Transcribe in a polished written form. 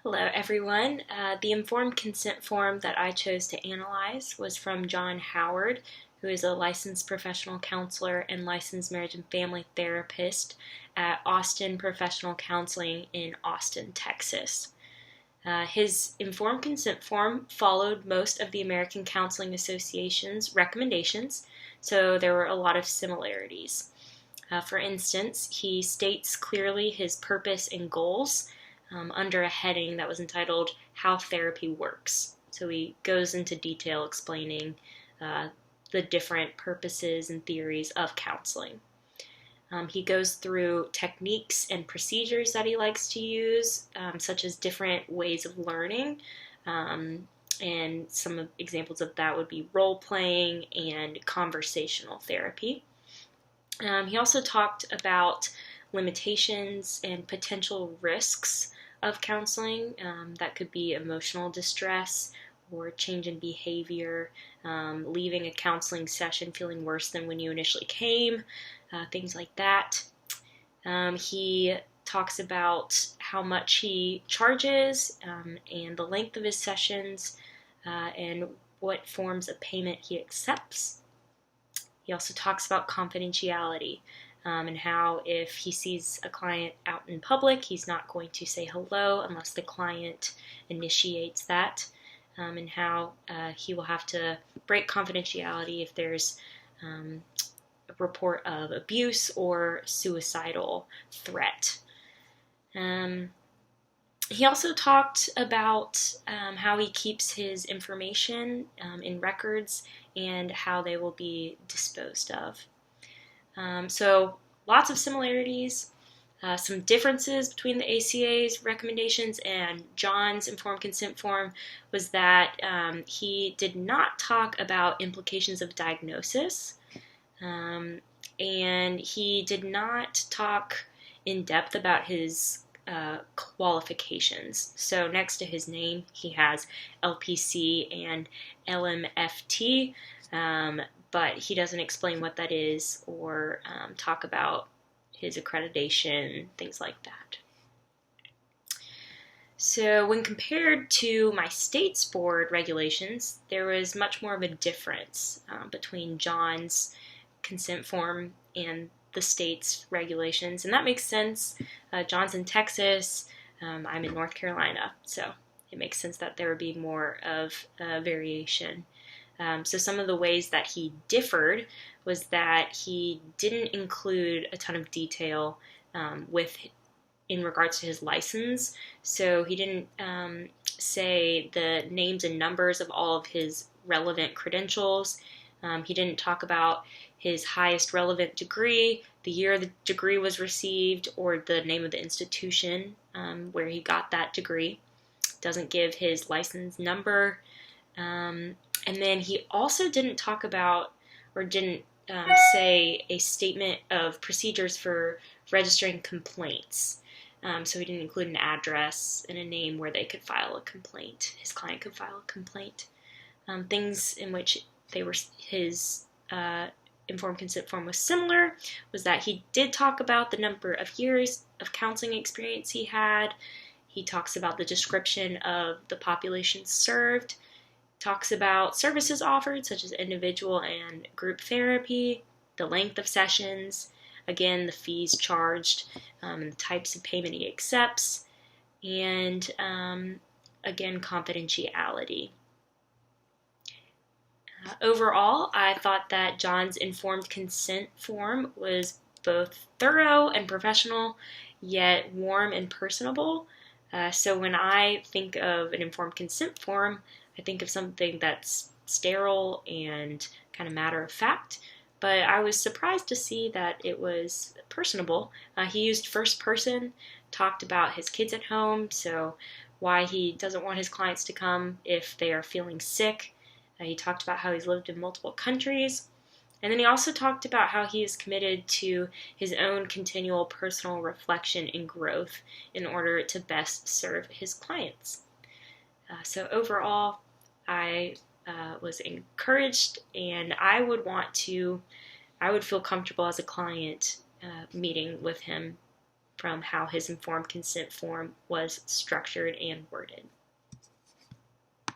Hello, everyone. The informed consent form that I chose to analyze was from John Howard, who is a licensed professional counselor and licensed marriage and family therapist at Austin Professional Counseling in Austin, Texas. His informed consent form followed most of the American Counseling Association's recommendations, so there were a lot of similarities. For instance, he states clearly his purpose and goals under a heading that was entitled How Therapy Works. So he goes into detail explaining the different purposes and theories of counseling. He goes through techniques and procedures that he likes to use, such as different ways of learning. And some examples of that would be role playing and conversational therapy. He also talked about limitations and potential risks of counseling. That could be emotional distress or change in behavior, leaving a counseling session feeling worse than when you initially came, things like that. He talks about how much he charges and the length of his sessions and what forms of payment he accepts. He also talks about confidentiality and how if he sees a client out in public, he's not going to say hello unless the client initiates that, and how he will have to break confidentiality if there's a report of abuse or suicidal threat. He also talked about how he keeps his information in records and how they will be disposed of. So lots of similarities, some differences between the ACA's recommendations and John's informed consent form was that he did not talk about implications of diagnosis, and he did not talk in depth about his qualifications. So next to his name, he has LPC and LMFT, but he doesn't explain what that is or talk about his accreditation, things like that. So when compared to my state's board regulations, there was much more of a difference between John's consent form and the state's regulations, and that makes sense. John's in Texas, I'm in North Carolina, so it makes sense that there would be more of a variation. So some of the ways that he differed was that he didn't include a ton of detail in regards to his license. So he didn't say the names and numbers of all of his relevant credentials. He didn't talk about his highest relevant degree, the year the degree was received, or the name of the institution where he got that degree. Doesn't give his license number. And then he also didn't talk about or didn't say a statement of procedures for registering complaints. So he didn't include an address and a name where they could file a complaint. His client could file a complaint. Things in which his informed consent form was similar was that he did talk about the number of years of counseling experience he had. He talks about the description of the population served, talks about services offered such as individual and group therapy, the length of sessions, again the fees charged, and the types of payment he accepts, and again confidentiality. Overall, I thought that John's informed consent form was both thorough and professional, yet warm and personable. So when I think of an informed consent form, I think of something that's sterile and kind of matter of fact, but I was surprised to see that it was personable. He used first person, talked about his kids at home, so why he doesn't want his clients to come if they are feeling sick. He talked about how he's lived in multiple countries. And then he also talked about how he is committed to his own continual personal reflection and growth in order to best serve his clients. So overall, I was encouraged, and I would feel comfortable as a client meeting with him from how his informed consent form was structured and worded.